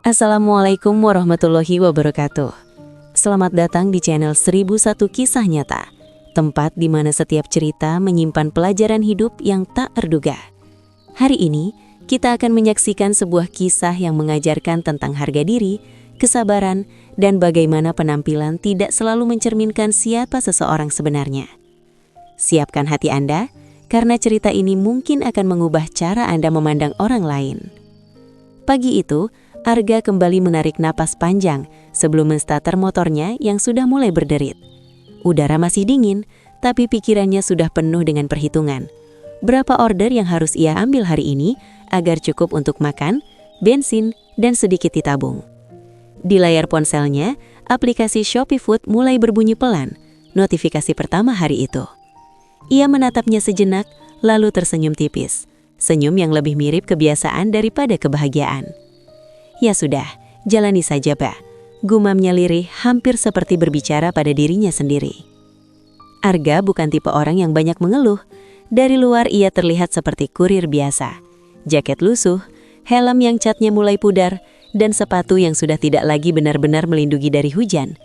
Assalamualaikum warahmatullahi wabarakatuh. Selamat datang di channel 1001 Kisah Nyata, tempat di mana setiap cerita menyimpan pelajaran hidup yang tak terduga. Hari ini, kita akan menyaksikan sebuah kisah yang mengajarkan tentang harga diri, kesabaran, dan bagaimana penampilan tidak selalu mencerminkan siapa seseorang sebenarnya. Siapkan hati Anda, karena cerita ini mungkin akan mengubah cara Anda memandang orang lain. Pagi itu, Arga kembali menarik napas panjang sebelum menstarter motornya yang sudah mulai berderit. Udara masih dingin, tapi pikirannya sudah penuh dengan perhitungan. Berapa order yang harus ia ambil hari ini agar cukup untuk makan, bensin, dan sedikit ditabung. Di layar ponselnya, aplikasi Shopee Food mulai berbunyi pelan, notifikasi pertama hari itu. Ia menatapnya sejenak, lalu tersenyum tipis. Senyum yang lebih mirip kebiasaan daripada kebahagiaan. Ya sudah, jalani saja, Pak. Gumamnya lirih, hampir seperti berbicara pada dirinya sendiri. Arga bukan tipe orang yang banyak mengeluh. Dari luar ia terlihat seperti kurir biasa. Jaket lusuh, helm yang catnya mulai pudar, dan sepatu yang sudah tidak lagi benar-benar melindungi dari hujan.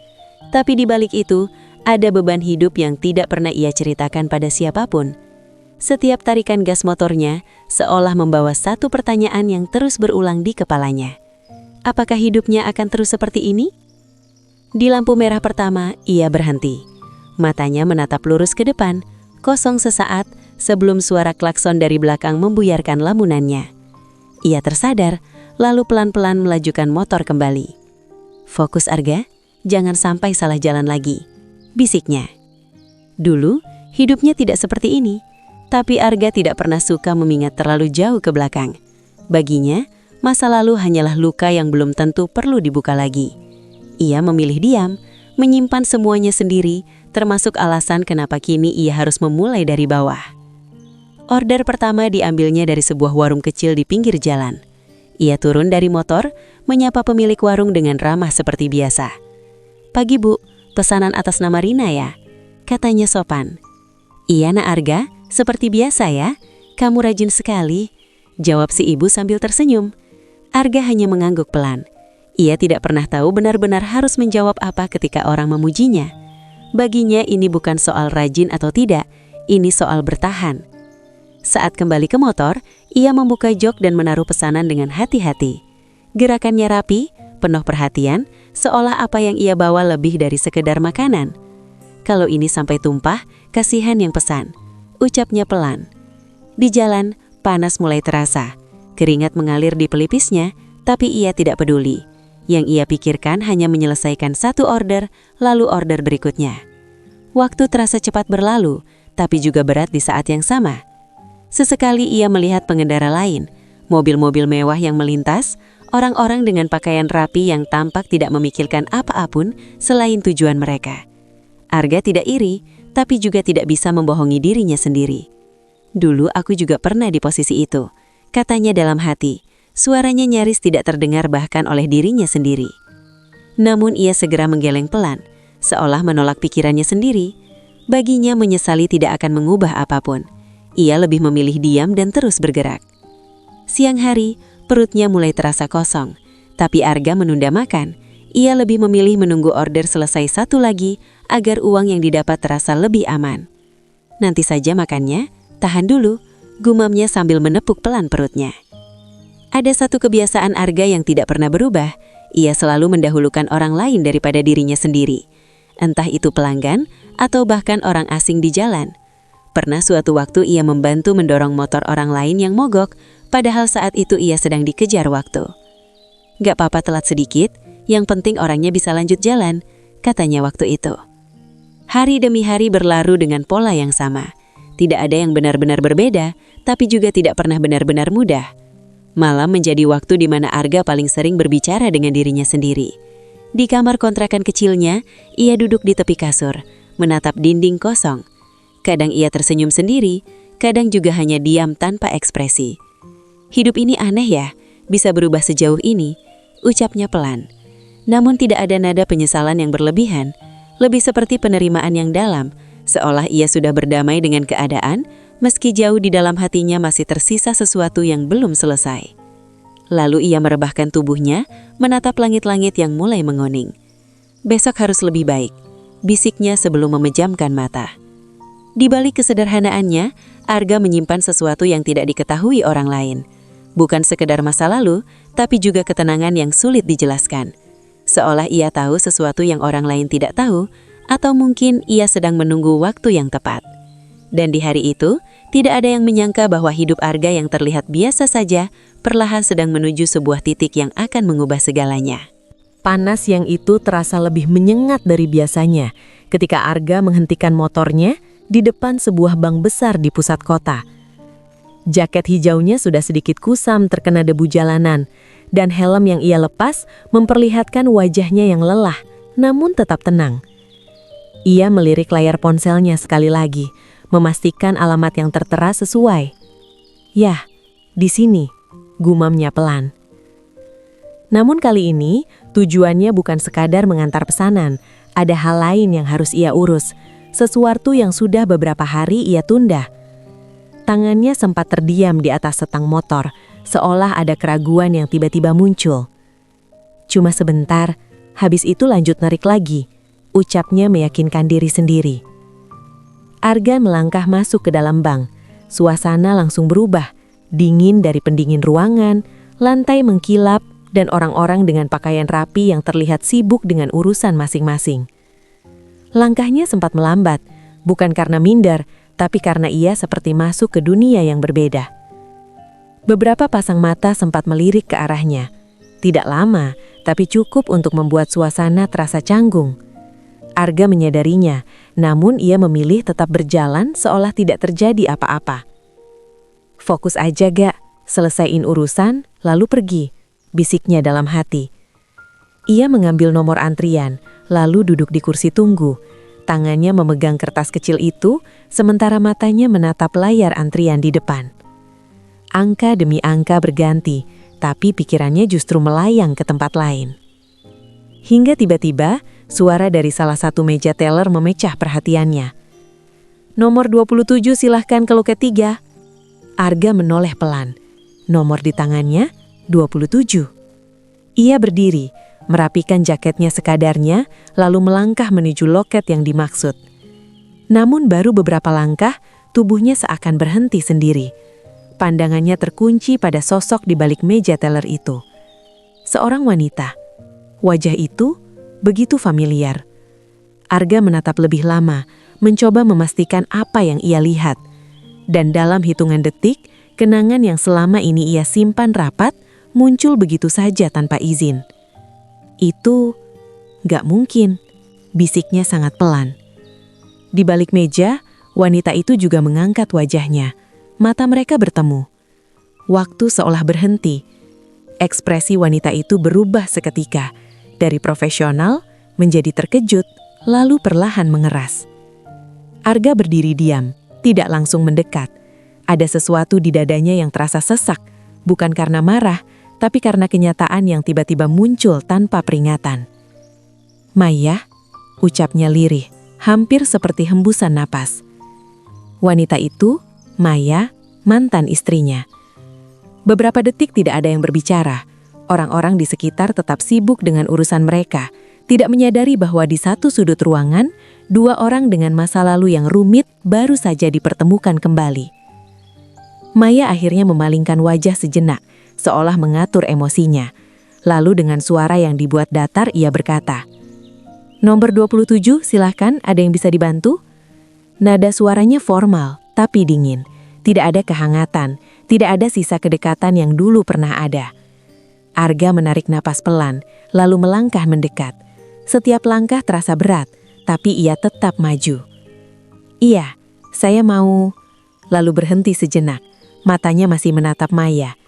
Tapi di balik itu, ada beban hidup yang tidak pernah ia ceritakan pada siapapun. Setiap tarikan gas motornya seolah membawa satu pertanyaan yang terus berulang di kepalanya. Apakah hidupnya akan terus seperti ini? Di lampu merah pertama, ia berhenti. Matanya menatap lurus ke depan, kosong sesaat sebelum suara klakson dari belakang membuyarkan lamunannya. Ia tersadar, lalu pelan-pelan melajukan motor kembali. Fokus Arga, jangan sampai salah jalan lagi, bisiknya. Dulu, hidupnya tidak seperti ini, tapi Arga tidak pernah suka mengingat terlalu jauh ke belakang. Baginya, masa lalu hanyalah luka yang belum tentu perlu dibuka lagi. Ia memilih diam, menyimpan semuanya sendiri, termasuk alasan kenapa kini ia harus memulai dari bawah. Order pertama diambilnya dari sebuah warung kecil di pinggir jalan. Ia turun dari motor, menyapa pemilik warung dengan ramah seperti biasa. "Pagi Bu, pesanan atas nama Rina ya?" katanya sopan. "Iya Nak Arga, seperti biasa ya. Kamu rajin sekali," jawab si ibu sambil tersenyum. Arga hanya mengangguk pelan. Ia tidak pernah tahu benar-benar harus menjawab apa ketika orang memujinya. Baginya ini bukan soal rajin atau tidak, ini soal bertahan. Saat kembali ke motor, ia membuka jok dan menaruh pesanan dengan hati-hati. Gerakannya rapi, penuh perhatian, seolah apa yang ia bawa lebih dari sekedar makanan. "Kalau ini sampai tumpah, kasihan yang pesan," ucapnya pelan. Di jalan, panas mulai terasa. Keringat mengalir di pelipisnya, tapi ia tidak peduli. Yang ia pikirkan hanya menyelesaikan satu order, lalu order berikutnya. Waktu terasa cepat berlalu, tapi juga berat di saat yang sama. Sesekali ia melihat pengendara lain, mobil-mobil mewah yang melintas, orang-orang dengan pakaian rapi yang tampak tidak memikirkan apa-apun selain tujuan mereka. Arga tidak iri, tapi juga tidak bisa membohongi dirinya sendiri. "Dulu aku juga pernah di posisi itu," katanya dalam hati. Suaranya nyaris tidak terdengar bahkan oleh dirinya sendiri. Namun ia segera menggeleng pelan, seolah menolak pikirannya sendiri. Baginya menyesali tidak akan mengubah apapun. Ia lebih memilih diam dan terus bergerak. Siang hari, perutnya mulai terasa kosong. Tapi Arga menunda makan. Ia lebih memilih menunggu order selesai satu lagi agar uang yang didapat terasa lebih aman. "Nanti saja makannya, tahan dulu," gumamnya sambil menepuk pelan perutnya. Ada satu kebiasaan Arga yang tidak pernah berubah. Ia selalu mendahulukan orang lain daripada dirinya sendiri. Entah itu pelanggan atau bahkan orang asing di jalan. Pernah suatu waktu ia membantu mendorong motor orang lain yang mogok, padahal saat itu ia sedang dikejar waktu. "Gak apa-apa telat sedikit, yang penting orangnya bisa lanjut jalan," katanya waktu itu. Hari demi hari berlalu dengan pola yang sama. Tidak ada yang benar-benar berbeda, tapi juga tidak pernah benar-benar mudah. Malam menjadi waktu di mana Arga paling sering berbicara dengan dirinya sendiri. Di kamar kontrakan kecilnya, ia duduk di tepi kasur, menatap dinding kosong. Kadang ia tersenyum sendiri, kadang juga hanya diam tanpa ekspresi. "Hidup ini aneh ya, bisa berubah sejauh ini," ucapnya pelan. Namun tidak ada nada penyesalan yang berlebihan, lebih seperti penerimaan yang dalam, seolah ia sudah berdamai dengan keadaan, meski jauh di dalam hatinya masih tersisa sesuatu yang belum selesai. Lalu ia merebahkan tubuhnya, menatap langit-langit yang mulai menguning. Besok harus lebih baik, bisiknya sebelum memejamkan mata. Di balik kesederhanaannya, Arga menyimpan sesuatu yang tidak diketahui orang lain. Bukan sekedar masa lalu, tapi juga ketenangan yang sulit dijelaskan. Seolah ia tahu sesuatu yang orang lain tidak tahu, atau mungkin ia sedang menunggu waktu yang tepat. Dan di hari itu, tidak ada yang menyangka bahwa hidup Arga yang terlihat biasa saja, perlahan sedang menuju sebuah titik yang akan mengubah segalanya. Panas yang itu terasa lebih menyengat dari biasanya ketika Arga menghentikan motornya di depan sebuah bank besar di pusat kota. Jaket hijaunya sudah sedikit kusam terkena debu jalanan, dan helm yang ia lepas memperlihatkan wajahnya yang lelah, namun tetap tenang. Ia melirik layar ponselnya sekali lagi, memastikan alamat yang tertera sesuai. "Yah, di sini," gumamnya pelan. Namun kali ini, tujuannya bukan sekadar mengantar pesanan. Ada hal lain yang harus ia urus, sesuatu yang sudah beberapa hari ia tunda. Tangannya sempat terdiam di atas setang motor, seolah ada keraguan yang tiba-tiba muncul. "Cuma sebentar, habis itu lanjut narik lagi," ucapnya meyakinkan diri sendiri. Arga melangkah masuk ke dalam bank. Suasana langsung berubah, dingin dari pendingin ruangan, lantai mengkilap, dan orang-orang dengan pakaian rapi yang terlihat sibuk dengan urusan masing-masing. Langkahnya sempat melambat, bukan karena minder, tapi karena ia seperti masuk ke dunia yang berbeda. Beberapa pasang mata sempat melirik ke arahnya. Tidak lama, tapi cukup untuk membuat suasana terasa canggung. Arga menyadarinya, namun ia memilih tetap berjalan seolah tidak terjadi apa-apa. "Fokus aja Gak, selesaiin urusan, lalu pergi," bisiknya dalam hati. Ia mengambil nomor antrian, lalu duduk di kursi tunggu. Tangannya memegang kertas kecil itu, sementara matanya menatap layar antrian di depan. Angka demi angka berganti, tapi pikirannya justru melayang ke tempat lain. Hingga tiba-tiba, suara dari salah satu meja teller memecah perhatiannya. "Nomor 27 silahkan ke loket 3. Arga menoleh pelan. Nomor di tangannya, 27. Ia berdiri, merapikan jaketnya sekadarnya, lalu melangkah menuju loket yang dimaksud. Namun baru beberapa langkah, tubuhnya seakan berhenti sendiri. Pandangannya terkunci pada sosok di balik meja teller itu. Seorang wanita. Wajah itu begitu familiar. Arga menatap lebih lama, mencoba memastikan apa yang ia lihat. Dan dalam hitungan detik, kenangan yang selama ini ia simpan rapat, muncul begitu saja tanpa izin. "Itu gak mungkin," bisiknya sangat pelan. Di balik meja, wanita itu juga mengangkat wajahnya. Mata mereka bertemu. Waktu seolah berhenti. Ekspresi wanita itu berubah seketika, dari profesional menjadi terkejut, lalu perlahan mengeras. Arga berdiri diam, tidak langsung mendekat. Ada sesuatu di dadanya yang terasa sesak, bukan karena marah, tapi karena kenyataan yang tiba-tiba muncul tanpa peringatan. "Maya," ucapnya lirih, hampir seperti hembusan napas. Wanita itu, Maya, mantan istrinya. Beberapa detik tidak ada yang berbicara. Orang-orang di sekitar tetap sibuk dengan urusan mereka, tidak menyadari bahwa di satu sudut ruangan, dua orang dengan masa lalu yang rumit baru saja dipertemukan kembali. Maya akhirnya memalingkan wajah sejenak, seolah mengatur emosinya. Lalu dengan suara yang dibuat datar ia berkata, "Nomor 27, silahkan, ada yang bisa dibantu?" Nada suaranya formal, tapi dingin. Tidak ada kehangatan, tidak ada sisa kedekatan yang dulu pernah ada. Arga menarik napas pelan, lalu melangkah mendekat. Setiap langkah terasa berat, tapi ia tetap maju. "Iya, saya mau..." Lalu berhenti sejenak, matanya masih menatap Maya.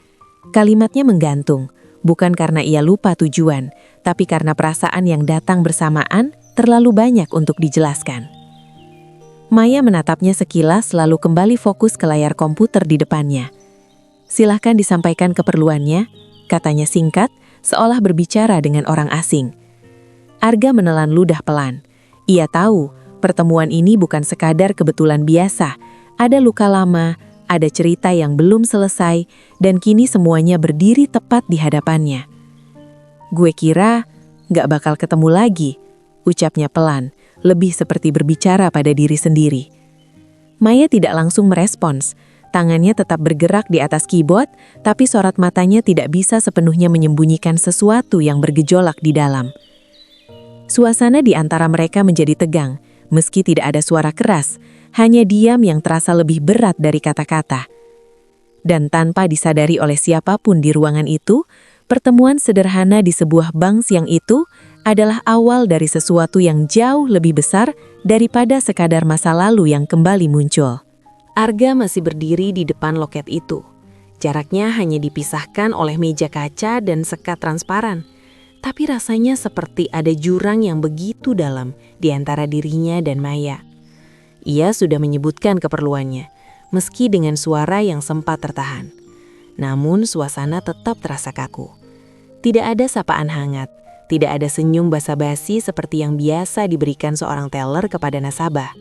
Kalimatnya menggantung, bukan karena ia lupa tujuan, tapi karena perasaan yang datang bersamaan terlalu banyak untuk dijelaskan. Maya menatapnya sekilas lalu kembali fokus ke layar komputer di depannya. "Silahkan disampaikan keperluannya," katanya singkat, seolah berbicara dengan orang asing. Arga menelan ludah pelan. Ia tahu, pertemuan ini bukan sekadar kebetulan biasa. Ada luka lama, ada cerita yang belum selesai, dan kini semuanya berdiri tepat di hadapannya. "Gue kira gak bakal ketemu lagi," ucapnya pelan, lebih seperti berbicara pada diri sendiri. Maya tidak langsung merespons. Tangannya tetap bergerak di atas keyboard, tapi sorot matanya tidak bisa sepenuhnya menyembunyikan sesuatu yang bergejolak di dalam. Suasana di antara mereka menjadi tegang, meski tidak ada suara keras, hanya diam yang terasa lebih berat dari kata-kata. Dan tanpa disadari oleh siapapun di ruangan itu, pertemuan sederhana di sebuah bank siang itu adalah awal dari sesuatu yang jauh lebih besar daripada sekadar masa lalu yang kembali muncul. Arga masih berdiri di depan loket itu. Jaraknya hanya dipisahkan oleh meja kaca dan sekat transparan. Tapi rasanya seperti ada jurang yang begitu dalam di antara dirinya dan Maya. Ia sudah menyebutkan keperluannya, meski dengan suara yang sempat tertahan. Namun suasana tetap terasa kaku. Tidak ada sapaan hangat, tidak ada senyum basa-basi seperti yang biasa diberikan seorang teller kepada nasabah.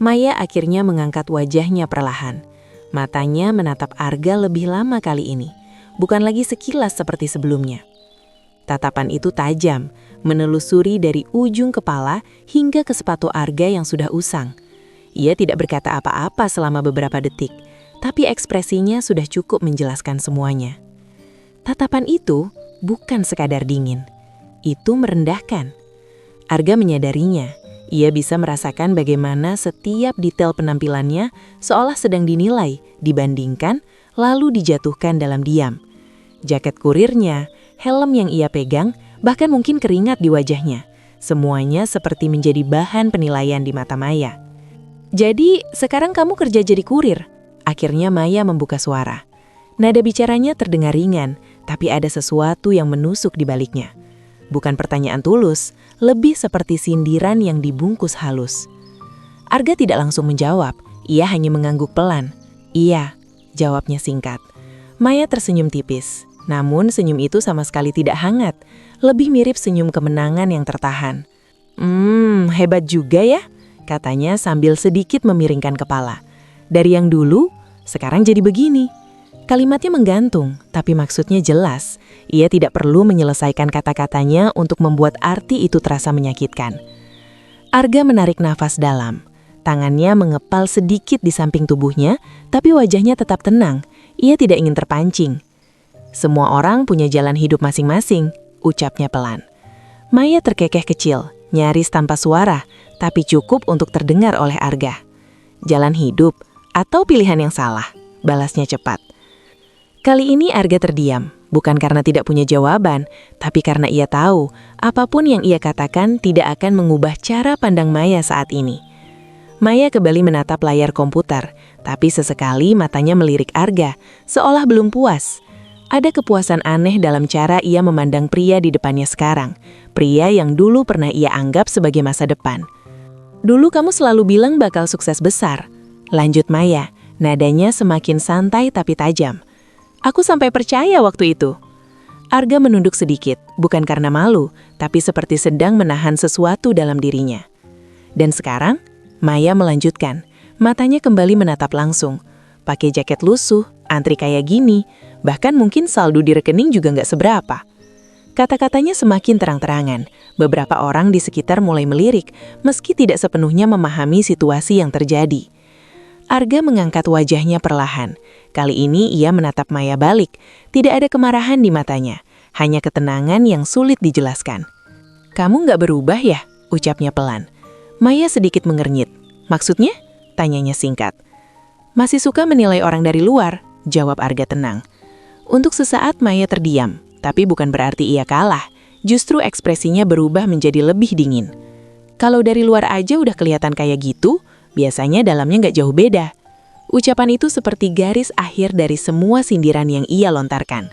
Maya akhirnya mengangkat wajahnya perlahan. Matanya menatap Arga lebih lama kali ini, bukan lagi sekilas seperti sebelumnya. Tatapan itu tajam, menelusuri dari ujung kepala hingga ke sepatu Arga yang sudah usang. Ia tidak berkata apa-apa selama beberapa detik, tapi ekspresinya sudah cukup menjelaskan semuanya. Tatapan itu bukan sekadar dingin, itu merendahkan. Arga menyadarinya. Ia bisa merasakan bagaimana setiap detail penampilannya seolah sedang dinilai, dibandingkan, lalu dijatuhkan dalam diam. Jaket kurirnya, helm yang ia pegang, bahkan mungkin keringat di wajahnya. Semuanya seperti menjadi bahan penilaian di mata Maya. "Jadi, sekarang kamu kerja jadi kurir?" Akhirnya Maya membuka suara. Nada bicaranya terdengar ringan, tapi ada sesuatu yang menusuk di baliknya. Bukan pertanyaan tulus, lebih seperti sindiran yang dibungkus halus. Arga tidak langsung menjawab, ia hanya mengangguk pelan. "Iya," jawabnya singkat. Maya tersenyum tipis, namun senyum itu sama sekali tidak hangat, lebih mirip senyum kemenangan yang tertahan. Hebat juga ya," katanya sambil sedikit memiringkan kepala. "Dari yang dulu, sekarang jadi begini." Kalimatnya menggantung, tapi maksudnya jelas. Ia tidak perlu menyelesaikan kata-katanya untuk membuat arti itu terasa menyakitkan. Arga menarik nafas dalam. Tangannya mengepal sedikit di samping tubuhnya, tapi wajahnya tetap tenang. Ia tidak ingin terpancing. "Semua orang punya jalan hidup masing-masing," ucapnya pelan. Maya terkekeh kecil, nyaris tanpa suara, tapi cukup untuk terdengar oleh Arga. "Jalan hidup atau pilihan yang salah?" balasnya cepat. Kali ini Arga terdiam, bukan karena tidak punya jawaban, tapi karena ia tahu apapun yang ia katakan tidak akan mengubah cara pandang Maya saat ini. Maya kembali menatap layar komputer, tapi sesekali matanya melirik Arga, seolah belum puas. Ada kepuasan aneh dalam cara ia memandang pria di depannya sekarang, pria yang dulu pernah ia anggap sebagai masa depan. "Dulu kamu selalu bilang bakal sukses besar," lanjut Maya, nadanya semakin santai tapi tajam. "Aku sampai percaya waktu itu." Arga menunduk sedikit, bukan karena malu, tapi seperti sedang menahan sesuatu dalam dirinya. "Dan sekarang?" Maya melanjutkan, matanya kembali menatap langsung. "Pakai jaket lusuh, antri kayak gini, bahkan mungkin saldo di rekening juga nggak seberapa." Kata-katanya semakin terang-terangan. Beberapa orang di sekitar mulai melirik, meski tidak sepenuhnya memahami situasi yang terjadi. Arga mengangkat wajahnya perlahan. Kali ini ia menatap Maya balik. Tidak ada kemarahan di matanya, hanya ketenangan yang sulit dijelaskan. "Kamu nggak berubah ya?" ucapnya pelan. Maya sedikit mengernyit. "Maksudnya?" tanyanya singkat. "Masih suka menilai orang dari luar," jawab Arga tenang. Untuk sesaat Maya terdiam, tapi bukan berarti ia kalah. Justru ekspresinya berubah menjadi lebih dingin. "Kalau dari luar aja udah kelihatan kayak gitu, biasanya dalamnya nggak jauh beda." Ucapan itu seperti garis akhir dari semua sindiran yang ia lontarkan.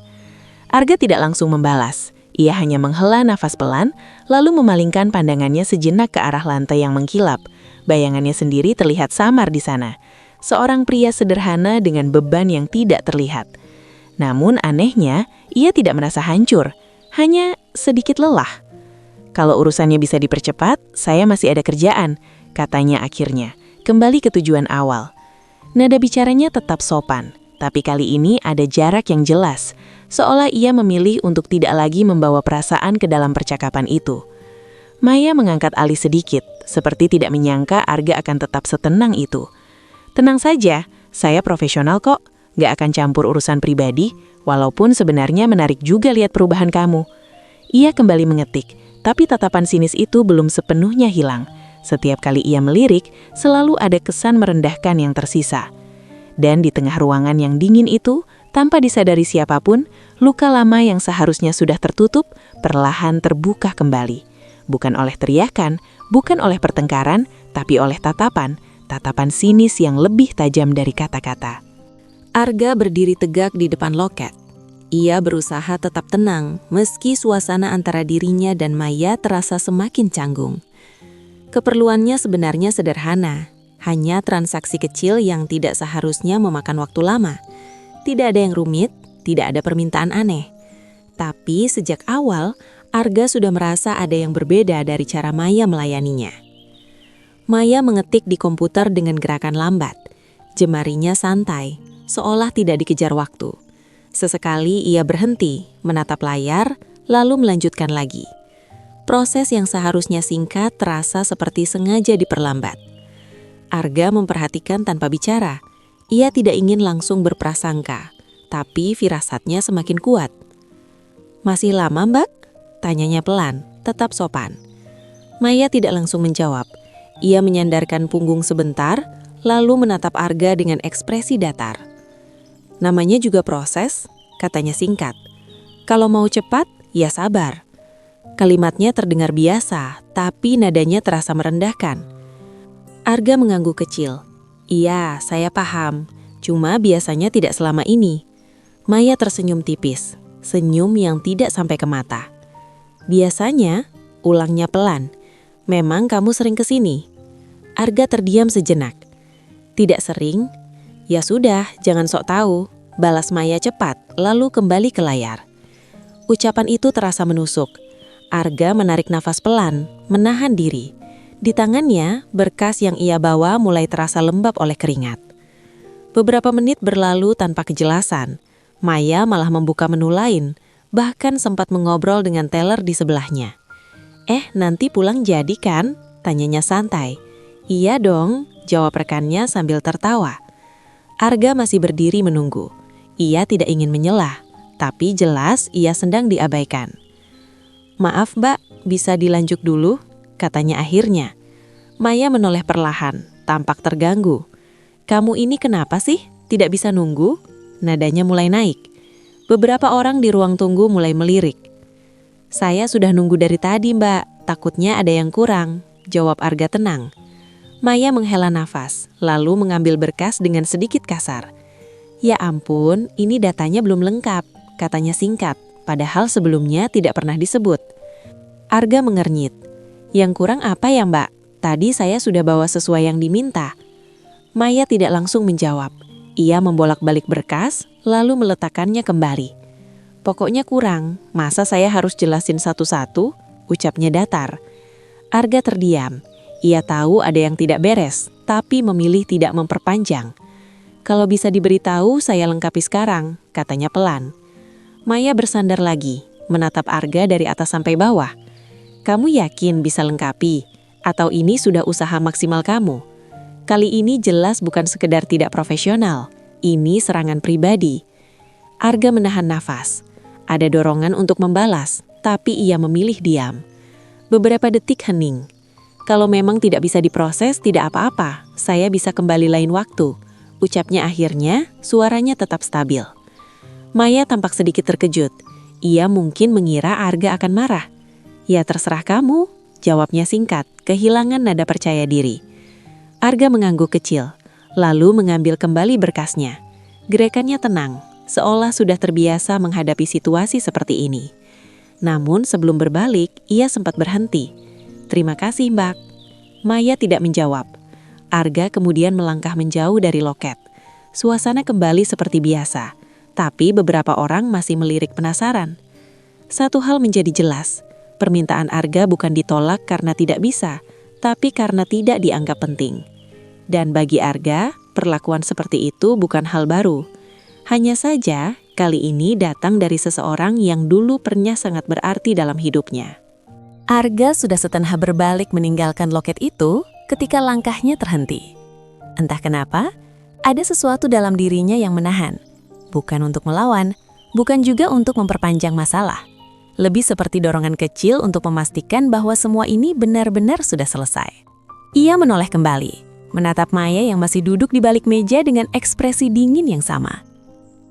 Arga tidak langsung membalas. Ia hanya menghela nafas pelan, lalu memalingkan pandangannya sejenak ke arah lantai yang mengkilap. Bayangannya sendiri terlihat samar di sana. Seorang pria sederhana dengan beban yang tidak terlihat. Namun anehnya, ia tidak merasa hancur, hanya sedikit lelah. "Kalau urusannya bisa dipercepat, saya masih ada kerjaan," katanya akhirnya, kembali ke tujuan awal. Nada bicaranya tetap sopan, tapi kali ini ada jarak yang jelas, seolah ia memilih untuk tidak lagi membawa perasaan ke dalam percakapan itu. Maya mengangkat alis sedikit, seperti tidak menyangka Arga akan tetap setenang itu. Tenang saja, saya profesional kok, gak akan campur urusan pribadi, walaupun sebenarnya menarik juga lihat perubahan kamu. Ia kembali mengetik, tapi tatapan sinis itu belum sepenuhnya hilang. Setiap kali ia melirik, selalu ada kesan merendahkan yang tersisa. Dan di tengah ruangan yang dingin itu, tanpa disadari siapapun, luka lama yang seharusnya sudah tertutup, perlahan terbuka kembali. Bukan oleh teriakan, bukan oleh pertengkaran, tapi oleh tatapan sinis yang lebih tajam dari kata-kata. Arga berdiri tegak di depan loket. Ia berusaha tetap tenang, meski suasana antara dirinya dan Maya terasa semakin canggung. Keperluannya sebenarnya sederhana, hanya transaksi kecil yang tidak seharusnya memakan waktu lama. Tidak ada yang rumit, tidak ada permintaan aneh. Tapi sejak awal, Arga sudah merasa ada yang berbeda dari cara Maya melayaninya. Maya mengetik di komputer dengan gerakan lambat. Jemarinya santai, seolah tidak dikejar waktu. Sesekali ia berhenti, menatap layar, lalu melanjutkan lagi. Proses yang seharusnya singkat terasa seperti sengaja diperlambat. Arga memperhatikan tanpa bicara. Ia tidak ingin langsung berprasangka, tapi firasatnya semakin kuat. "Masih lama, Mbak?" tanyanya pelan, tetap sopan. Maya tidak langsung menjawab. Ia menyandarkan punggung sebentar, lalu menatap Arga dengan ekspresi datar. "Namanya juga proses," katanya singkat. "Kalau mau cepat, ya sabar." Kalimatnya terdengar biasa, tapi nadanya terasa merendahkan. Arga mengangguk kecil. "Iya, saya paham. Cuma biasanya tidak selama ini." Maya tersenyum tipis, senyum yang tidak sampai ke mata. "Biasanya," ulangnya pelan. "Memang kamu sering kesini?" Arga terdiam sejenak. "Tidak sering." "Ya sudah, jangan sok tahu," balas Maya cepat, lalu kembali ke layar. Ucapan itu terasa menusuk. Arga menarik nafas pelan, menahan diri. Di tangannya, berkas yang ia bawa mulai terasa lembab oleh keringat. Beberapa menit berlalu tanpa kejelasan. Maya malah membuka menu lain, bahkan sempat mengobrol dengan teller di sebelahnya. Nanti pulang jadi kan?" tanyanya santai. "Iya dong," jawab rekannya sambil tertawa. Arga masih berdiri menunggu. Ia tidak ingin menyelah, tapi jelas ia sedang diabaikan. "Maaf Mbak, bisa dilanjut dulu?" katanya akhirnya. Maya menoleh perlahan, tampak terganggu. "Kamu ini kenapa sih? Tidak bisa nunggu?" Nadanya mulai naik. Beberapa orang di ruang tunggu mulai melirik. "Saya sudah nunggu dari tadi Mbak, takutnya ada yang kurang," jawab Arga tenang. Maya menghela nafas, lalu mengambil berkas dengan sedikit kasar. "Ya ampun, ini datanya belum lengkap," katanya singkat, padahal sebelumnya tidak pernah disebut. Arga mengernyit. "Yang kurang apa ya Mbak? Tadi saya sudah bawa sesuai yang diminta." Maya tidak langsung menjawab. Ia membolak-balik berkas, lalu meletakkannya kembali. "Pokoknya kurang, masa saya harus jelasin satu-satu?" ucapnya datar. Arga terdiam. Ia tahu ada yang tidak beres, tapi memilih tidak memperpanjang. "Kalau bisa diberitahu, saya lengkapi sekarang," katanya pelan. Maya bersandar lagi, menatap Arga dari atas sampai bawah. "Kamu yakin bisa lengkapi? Atau ini sudah usaha maksimal kamu? Kali ini jelas bukan sekedar tidak profesional. Ini serangan pribadi." Arga menahan nafas. Ada dorongan untuk membalas, tapi ia memilih diam. Beberapa detik hening. "Kalau memang tidak bisa diproses, tidak apa-apa. Saya bisa kembali lain waktu," ucapnya akhirnya, suaranya tetap stabil. Maya tampak sedikit terkejut. Ia mungkin mengira Arga akan marah. "Ya terserah kamu," jawabnya singkat, kehilangan nada percaya diri. Arga mengangguk kecil, lalu mengambil kembali berkasnya. Gerakannya tenang, seolah sudah terbiasa menghadapi situasi seperti ini. Namun sebelum berbalik, ia sempat berhenti. "Terima kasih Mbak." Maya tidak menjawab. Arga kemudian melangkah menjauh dari loket. Suasana kembali seperti biasa, tapi beberapa orang masih melirik penasaran. Satu hal menjadi jelas, permintaan Arga bukan ditolak karena tidak bisa, tapi karena tidak dianggap penting. Dan bagi Arga, perlakuan seperti itu bukan hal baru. Hanya saja, kali ini datang dari seseorang yang dulu pernah sangat berarti dalam hidupnya. Arga sudah setengah berbalik meninggalkan loket itu ketika langkahnya terhenti. Entah kenapa, ada sesuatu dalam dirinya yang menahan. Bukan untuk melawan, bukan juga untuk memperpanjang masalah. Lebih seperti dorongan kecil untuk memastikan bahwa semua ini benar-benar sudah selesai. Ia menoleh kembali, menatap Maya yang masih duduk di balik meja dengan ekspresi dingin yang sama.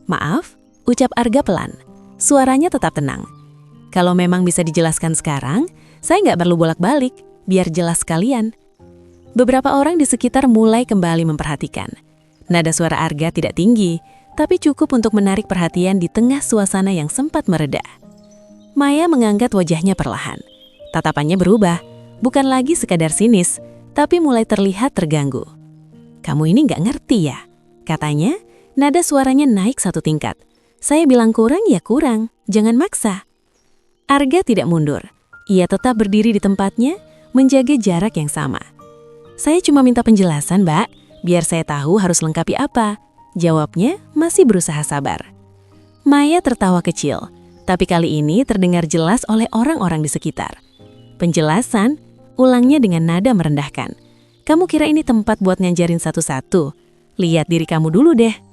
"Maaf," ucap Arga pelan. Suaranya tetap tenang. "Kalau memang bisa dijelaskan sekarang, saya nggak perlu bolak-balik, biar jelas sekalian." Beberapa orang di sekitar mulai kembali memperhatikan. Nada suara Arga tidak tinggi, tapi cukup untuk menarik perhatian di tengah suasana yang sempat mereda. Maya mengangkat wajahnya perlahan. Tatapannya berubah, bukan lagi sekadar sinis, tapi mulai terlihat terganggu. "Kamu ini nggak ngerti ya?" katanya. Nada suaranya naik satu tingkat. "Saya bilang kurang ya kurang, jangan maksa." Arga tidak mundur. Ia tetap berdiri di tempatnya, menjaga jarak yang sama. "Saya cuma minta penjelasan, Mbak, biar saya tahu harus lengkapi apa," jawabnya masih berusaha sabar. Maya tertawa kecil, tapi kali ini terdengar jelas oleh orang-orang di sekitar. "Penjelasan?" ulangnya dengan nada merendahkan. "Kamu kira ini tempat buat ngajarin satu-satu? Lihat diri kamu dulu deh."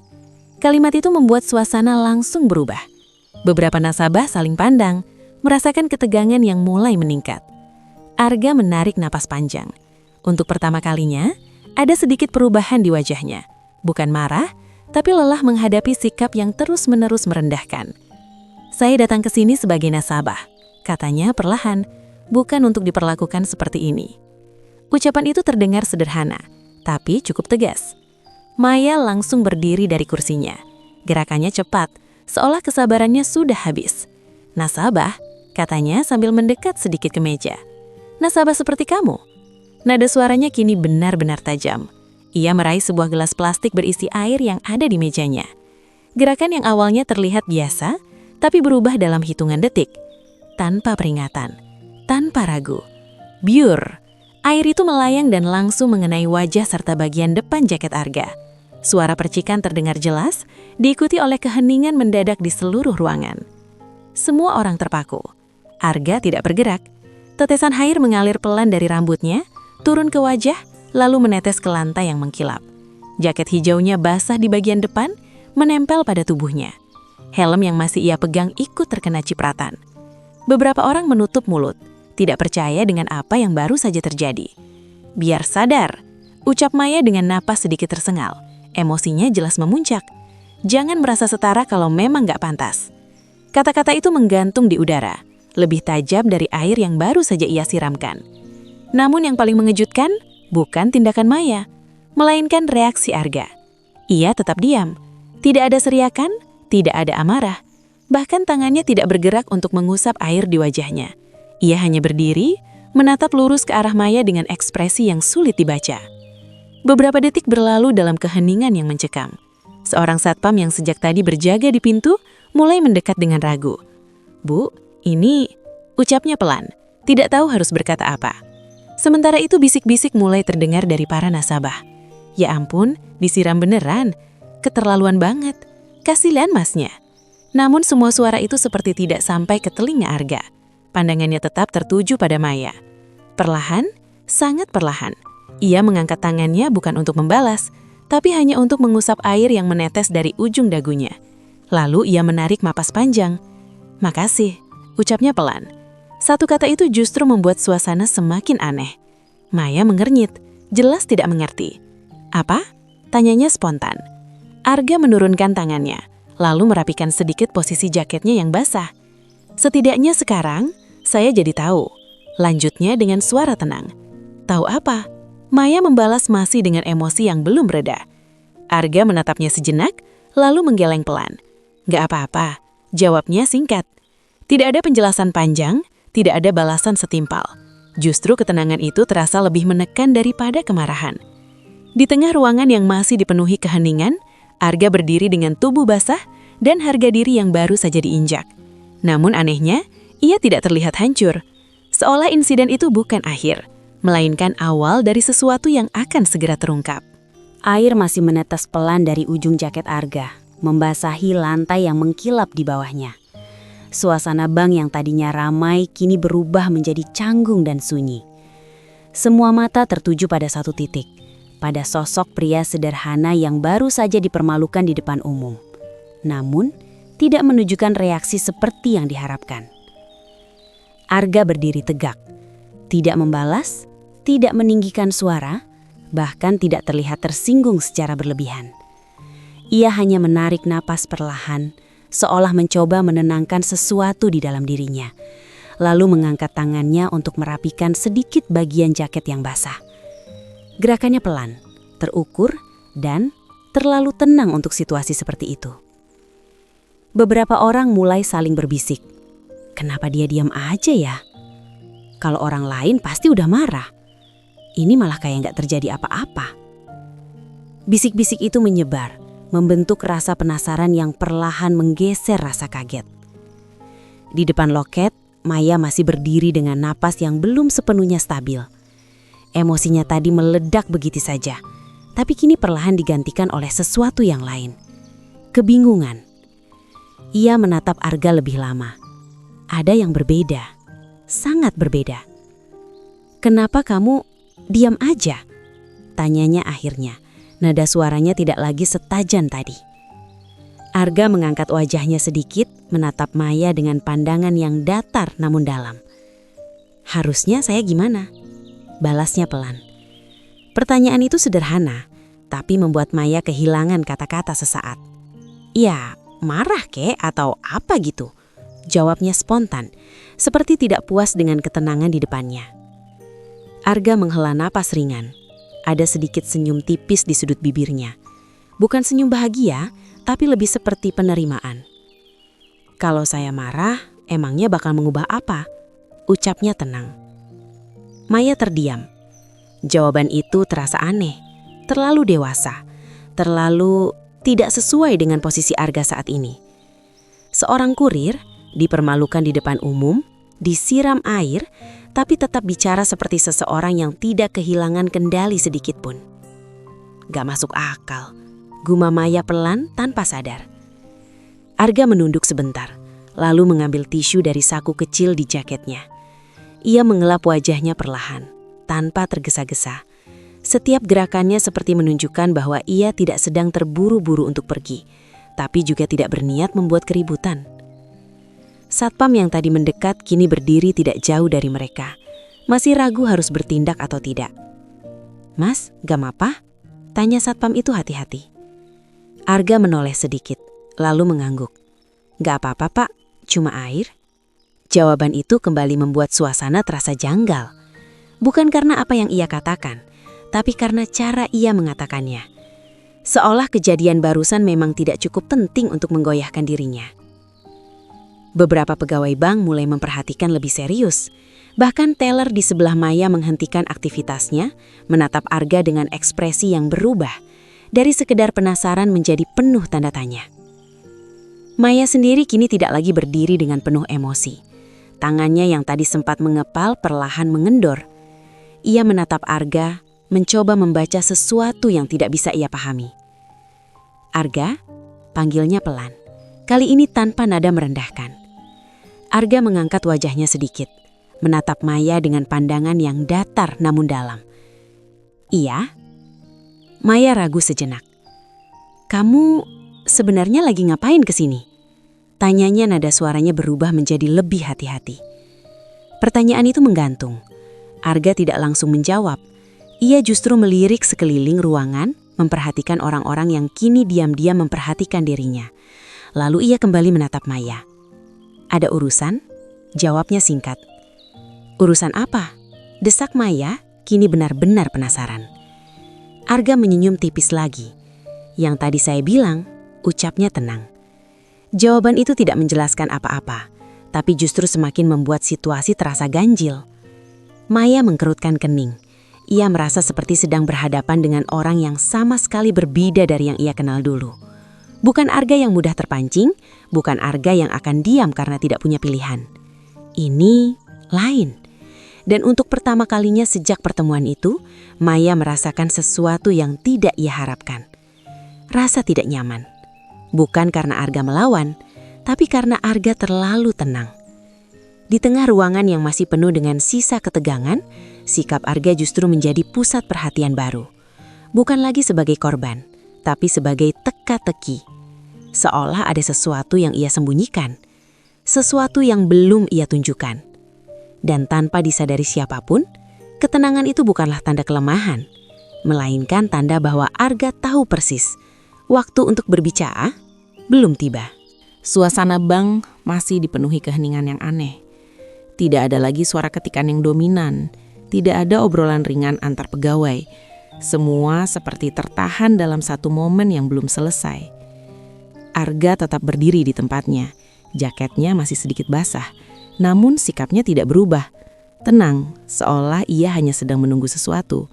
Kalimat itu membuat suasana langsung berubah. Beberapa nasabah saling pandang, merasakan ketegangan yang mulai meningkat. Arga menarik napas panjang. Untuk pertama kalinya, ada sedikit perubahan di wajahnya. Bukan marah, tapi lelah menghadapi sikap yang terus-menerus merendahkan. "Saya datang ke sini sebagai nasabah," katanya perlahan, "bukan untuk diperlakukan seperti ini." Ucapan itu terdengar sederhana, tapi cukup tegas. Maya langsung berdiri dari kursinya. Gerakannya cepat, seolah kesabarannya sudah habis. "Nasabah," katanya sambil mendekat sedikit ke meja. "Nasabah seperti kamu?" Nada suaranya kini benar-benar tajam. Ia meraih sebuah gelas plastik berisi air yang ada di mejanya. Gerakan yang awalnya terlihat biasa, tapi berubah dalam hitungan detik. Tanpa peringatan, tanpa ragu. Biur. Air itu melayang dan langsung mengenai wajah serta bagian depan jaket Arga. Suara percikan terdengar jelas, diikuti oleh keheningan mendadak di seluruh ruangan. Semua orang terpaku. Arga tidak bergerak. Tetesan air mengalir pelan dari rambutnya, turun ke wajah, lalu menetes ke lantai yang mengkilap. Jaket hijaunya basah di bagian depan, menempel pada tubuhnya. Helm yang masih ia pegang ikut terkena cipratan. Beberapa orang menutup mulut, tidak percaya dengan apa yang baru saja terjadi. "Biar sadar," ucap Maya dengan napas sedikit tersengal. Emosinya jelas memuncak. "Jangan merasa setara kalau memang nggak pantas." Kata-kata itu menggantung di udara, lebih tajam dari air yang baru saja ia siramkan. Namun yang paling mengejutkan, bukan tindakan Maya, melainkan reaksi Arga. Ia tetap diam. Tidak ada seriakan, tidak ada amarah. Bahkan tangannya tidak bergerak untuk mengusap air di wajahnya. Ia hanya berdiri, menatap lurus ke arah Maya dengan ekspresi yang sulit dibaca. Beberapa detik berlalu dalam keheningan yang mencekam. Seorang satpam yang sejak tadi berjaga di pintu mulai mendekat dengan ragu. "Bu, ini..." ucapnya pelan, tidak tahu harus berkata apa. Sementara itu bisik-bisik mulai terdengar dari para nasabah. "Ya ampun, disiram beneran. Keterlaluan banget. Kasihan masnya." Namun semua suara itu seperti tidak sampai ke telinga Arga. Pandangannya tetap tertuju pada Maya. Perlahan, sangat perlahan, ia mengangkat tangannya bukan untuk membalas, tapi hanya untuk mengusap air yang menetes dari ujung dagunya. Lalu ia menarik napas panjang. "Makasih," ucapnya pelan. Satu kata itu justru membuat suasana semakin aneh. Maya mengernyit, jelas tidak mengerti. "Apa?" tanyanya spontan. Arga menurunkan tangannya, lalu merapikan sedikit posisi jaketnya yang basah. "Setidaknya sekarang, saya jadi tahu," lanjutnya dengan suara tenang. "Tahu apa?" Maya membalas masih dengan emosi yang belum reda. Arga menatapnya sejenak, lalu menggeleng pelan. "Gak apa-apa," jawabnya singkat. Tidak ada penjelasan panjang, tidak ada balasan setimpal. Justru ketenangan itu terasa lebih menekan daripada kemarahan. Di tengah ruangan yang masih dipenuhi keheningan, Arga berdiri dengan tubuh basah dan harga diri yang baru saja diinjak. Namun anehnya, ia tidak terlihat hancur. Seolah insiden itu bukan akhir, melainkan awal dari sesuatu yang akan segera terungkap. Air masih menetes pelan dari ujung jaket Arga, membasahi lantai yang mengkilap di bawahnya. Suasana bank yang tadinya ramai kini berubah menjadi canggung dan sunyi. Semua mata tertuju pada satu titik, pada sosok pria sederhana yang baru saja dipermalukan di depan umum. Namun, tidak menunjukkan reaksi seperti yang diharapkan. Arga berdiri tegak, tidak membalas, tidak meninggikan suara, bahkan tidak terlihat tersinggung secara berlebihan. Ia hanya menarik napas perlahan, seolah mencoba menenangkan sesuatu di dalam dirinya, lalu mengangkat tangannya untuk merapikan sedikit bagian jaket yang basah. Gerakannya pelan, terukur, dan terlalu tenang untuk situasi seperti itu. Beberapa orang mulai saling berbisik. Kenapa dia diam aja ya? Kalau orang lain pasti udah marah. Ini malah kayak nggak terjadi apa-apa. Bisik-bisik itu menyebar, membentuk rasa penasaran yang perlahan menggeser rasa kaget. Di depan loket, Maya masih berdiri dengan napas yang belum sepenuhnya stabil. Emosinya tadi meledak begitu saja, tapi kini perlahan digantikan oleh sesuatu yang lain. Kebingungan. Ia menatap Arga lebih lama. Ada yang berbeda, sangat berbeda. "Kenapa kamu diam aja?" tanyanya akhirnya. Nada suaranya tidak lagi setajan tadi. Arga mengangkat wajahnya sedikit, menatap Maya dengan pandangan yang datar namun dalam. "Harusnya saya gimana?" balasnya pelan. Pertanyaan itu sederhana, tapi membuat Maya kehilangan kata-kata sesaat. "Ya, marah kek atau apa gitu?" jawabnya spontan, seperti tidak puas dengan ketenangan di depannya. Arga menghela napas ringan. Ada sedikit senyum tipis di sudut bibirnya. Bukan senyum bahagia, tapi lebih seperti penerimaan. "Kalau saya marah, emangnya bakal mengubah apa?" ucapnya tenang. Maya terdiam. Jawaban itu terasa aneh, terlalu dewasa, terlalu tidak sesuai dengan posisi Arga saat ini. Seorang kurir dipermalukan di depan umum, disiram air, tapi tetap bicara seperti seseorang yang tidak kehilangan kendali sedikit pun. "Gak masuk akal," gumam Maya pelan tanpa sadar. Arga menunduk sebentar, lalu mengambil tisu dari saku kecil di jaketnya. Ia mengelap wajahnya perlahan, tanpa tergesa-gesa. Setiap gerakannya seperti menunjukkan bahwa ia tidak sedang terburu-buru untuk pergi, tapi juga tidak berniat membuat keributan. Satpam yang tadi mendekat kini berdiri tidak jauh dari mereka. Masih ragu harus bertindak atau tidak. "Mas, gak apa-apa?" tanya satpam itu hati-hati. Arga menoleh sedikit, lalu mengangguk. "Gak apa-apa pak, cuma air." Jawaban itu kembali membuat suasana terasa janggal. Bukan karena apa yang ia katakan, tapi karena cara ia mengatakannya. Seolah kejadian barusan memang tidak cukup penting untuk menggoyahkan dirinya. Beberapa pegawai bank mulai memperhatikan lebih serius. Bahkan teller di sebelah Maya menghentikan aktivitasnya, menatap Arga dengan ekspresi yang berubah, dari sekedar penasaran menjadi penuh tanda tanya. Maya sendiri kini tidak lagi berdiri dengan penuh emosi. Tangannya yang tadi sempat mengepal perlahan mengendor. Ia menatap Arga, mencoba membaca sesuatu yang tidak bisa ia pahami. "Arga?" panggilnya pelan, kali ini tanpa nada merendahkan. Arga mengangkat wajahnya sedikit, menatap Maya dengan pandangan yang datar namun dalam. "Iya?" Maya ragu sejenak. "Kamu sebenarnya lagi ngapain kesini?" tanyanya, nada suaranya berubah menjadi lebih hati-hati. Pertanyaan itu menggantung. Arga tidak langsung menjawab. Ia justru melirik sekeliling ruangan, memperhatikan orang-orang yang kini diam-diam memperhatikan dirinya. Lalu ia kembali menatap Maya. "Ada urusan?" jawabnya singkat. "Urusan apa?" desak Maya, kini benar-benar penasaran. Arga menyenyum tipis lagi. "Yang tadi saya bilang," ucapnya tenang. Jawaban itu tidak menjelaskan apa-apa, tapi justru semakin membuat situasi terasa ganjil. Maya mengkerutkan kening. Ia merasa seperti sedang berhadapan dengan orang yang sama sekali berbeda dari yang ia kenal dulu. Bukan Arga yang mudah terpancing, bukan Arga yang akan diam karena tidak punya pilihan. Ini lain. Dan untuk pertama kalinya sejak pertemuan itu, Maya merasakan sesuatu yang tidak ia harapkan. Rasa tidak nyaman. Bukan karena Arga melawan, tapi karena Arga terlalu tenang. Di tengah ruangan yang masih penuh dengan sisa ketegangan, sikap Arga justru menjadi pusat perhatian baru. Bukan lagi sebagai korban, tapi sebagai teka-teki. Seolah ada sesuatu yang ia sembunyikan, sesuatu yang belum ia tunjukkan. Dan tanpa disadari siapapun, ketenangan itu bukanlah tanda kelemahan, melainkan tanda bahwa Arga tahu persis, waktu untuk berbicara belum tiba. Suasana bank masih dipenuhi keheningan yang aneh. Tidak ada lagi suara ketikan yang dominan, tidak ada obrolan ringan antar pegawai. Semua seperti tertahan dalam satu momen yang belum selesai. Arga tetap berdiri di tempatnya. Jaketnya masih sedikit basah, namun sikapnya tidak berubah. Tenang, seolah ia hanya sedang menunggu sesuatu.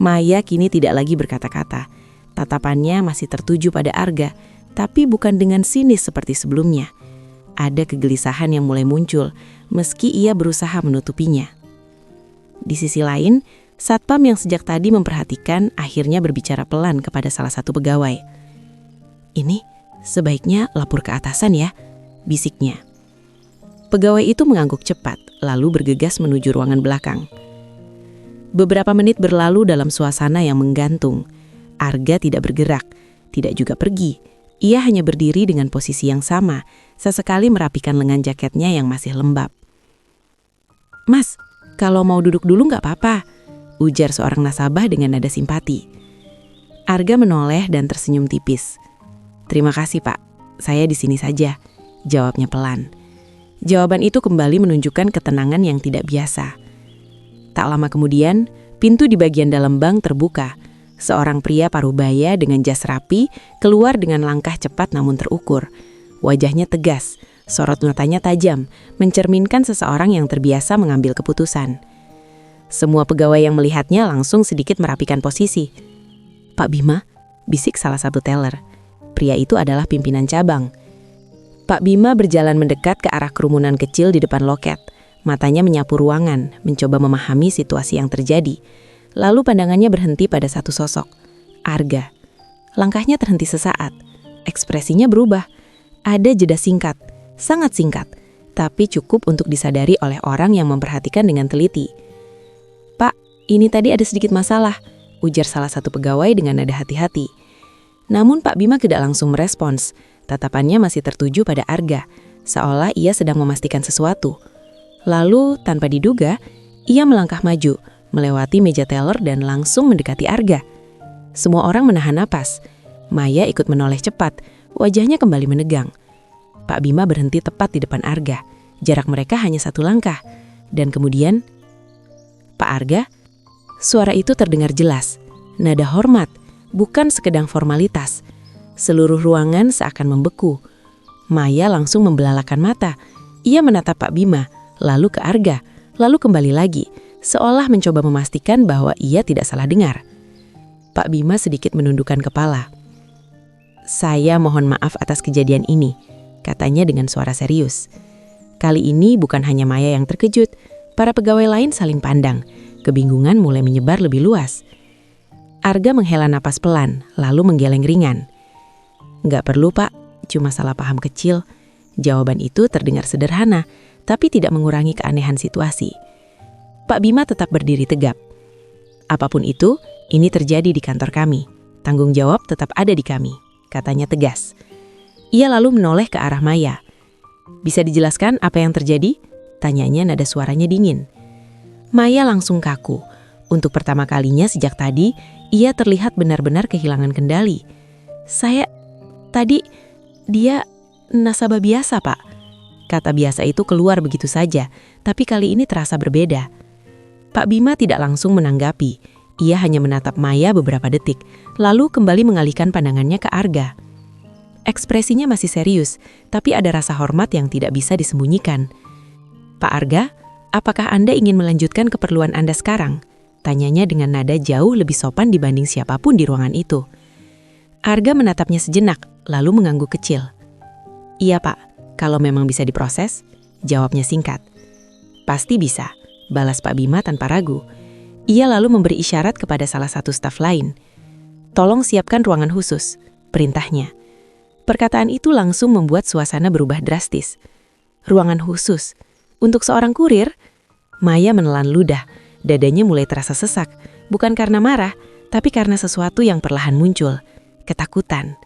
Maya kini tidak lagi berkata-kata. Tatapannya masih tertuju pada Arga, tapi bukan dengan sinis seperti sebelumnya. Ada kegelisahan yang mulai muncul, meski ia berusaha menutupinya. Di sisi lain, Satpam yang sejak tadi memperhatikan akhirnya berbicara pelan kepada salah satu pegawai. "Ini sebaiknya lapor ke atasan ya," bisiknya. Pegawai itu mengangguk cepat, lalu bergegas menuju ruangan belakang. Beberapa menit berlalu dalam suasana yang menggantung. Arga tidak bergerak, tidak juga pergi. Ia hanya berdiri dengan posisi yang sama, sesekali merapikan lengan jaketnya yang masih lembab. "Mas, kalau mau duduk dulu nggak apa-apa," ujar seorang nasabah dengan nada simpati. Arga menoleh dan tersenyum tipis. "Terima kasih, Pak. Saya di sini saja," jawabnya pelan. Jawaban itu kembali menunjukkan ketenangan yang tidak biasa. Tak lama kemudian, pintu di bagian dalam bank terbuka. Seorang pria parubaya dengan jas rapi keluar dengan langkah cepat namun terukur. Wajahnya tegas, sorot matanya tajam, mencerminkan seseorang yang terbiasa mengambil keputusan. Semua pegawai yang melihatnya langsung sedikit merapikan posisi. "Pak Bima," bisik salah satu teller. Pria itu adalah pimpinan cabang. Pak Bima berjalan mendekat ke arah kerumunan kecil di depan loket. Matanya menyapu ruangan, mencoba memahami situasi yang terjadi. Lalu pandangannya berhenti pada satu sosok, Arga. Langkahnya terhenti sesaat. Ekspresinya berubah. Ada jeda singkat, sangat singkat, tapi cukup untuk disadari oleh orang yang memperhatikan dengan teliti. "Pak, ini tadi ada sedikit masalah," ujar salah satu pegawai dengan nada hati-hati. Namun Pak Bima tidak langsung merespons. Tatapannya masih tertuju pada Arga, seolah ia sedang memastikan sesuatu. Lalu, tanpa diduga, ia melangkah maju, melewati meja teller dan langsung mendekati Arga. Semua orang menahan napas. Maya ikut menoleh cepat, wajahnya kembali menegang. Pak Bima berhenti tepat di depan Arga. Jarak mereka hanya satu langkah. Dan kemudian, "Pak Arga?" Suara itu terdengar jelas. Nada hormat, bukan sekedar formalitas. Seluruh ruangan seakan membeku. Maya langsung membelalakan mata. Ia menatap Pak Bima, lalu ke Arga, lalu kembali lagi, seolah mencoba memastikan bahwa ia tidak salah dengar. Pak Bima sedikit menundukkan kepala. "Saya mohon maaf atas kejadian ini," katanya dengan suara serius. Kali ini bukan hanya Maya yang terkejut, para pegawai lain saling pandang. Kebingungan mulai menyebar lebih luas. Arga menghela napas pelan, lalu menggeleng ringan. "Nggak perlu, Pak, cuma salah paham kecil." Jawaban itu terdengar sederhana, tapi tidak mengurangi keanehan situasi. Pak Bima tetap berdiri tegap. "Apapun itu, ini terjadi di kantor kami. Tanggung jawab tetap ada di kami," katanya tegas. Ia lalu menoleh ke arah Maya. "Bisa dijelaskan apa yang terjadi?" tanyanya nada suaranya dingin. Maya langsung kaku. Untuk pertama kalinya sejak tadi, ia terlihat benar-benar kehilangan kendali. Tadi, dia nasabah biasa, Pak." Kata biasa itu keluar begitu saja, tapi kali ini terasa berbeda. Pak Bima tidak langsung menanggapi. Ia hanya menatap Maya beberapa detik, lalu kembali mengalihkan pandangannya ke Arga. Ekspresinya masih serius, tapi ada rasa hormat yang tidak bisa disembunyikan. "Pak Arga, apakah Anda ingin melanjutkan keperluan Anda sekarang?" tanyanya dengan nada jauh lebih sopan dibanding siapapun di ruangan itu. Arga menatapnya sejenak, lalu mengangguk kecil. "Iya, Pak, kalau memang bisa diproses," jawabnya singkat. "Pasti bisa, balas Pak Bima tanpa ragu. Ia lalu memberi isyarat kepada salah satu staf lain. Tolong siapkan ruangan khusus, perintahnya. Perkataan itu langsung membuat suasana berubah drastis. Ruangan khusus. Untuk seorang kurir, Maya menelan ludah. Dadanya mulai terasa sesak, bukan karena marah, tapi karena sesuatu yang perlahan muncul, ketakutan.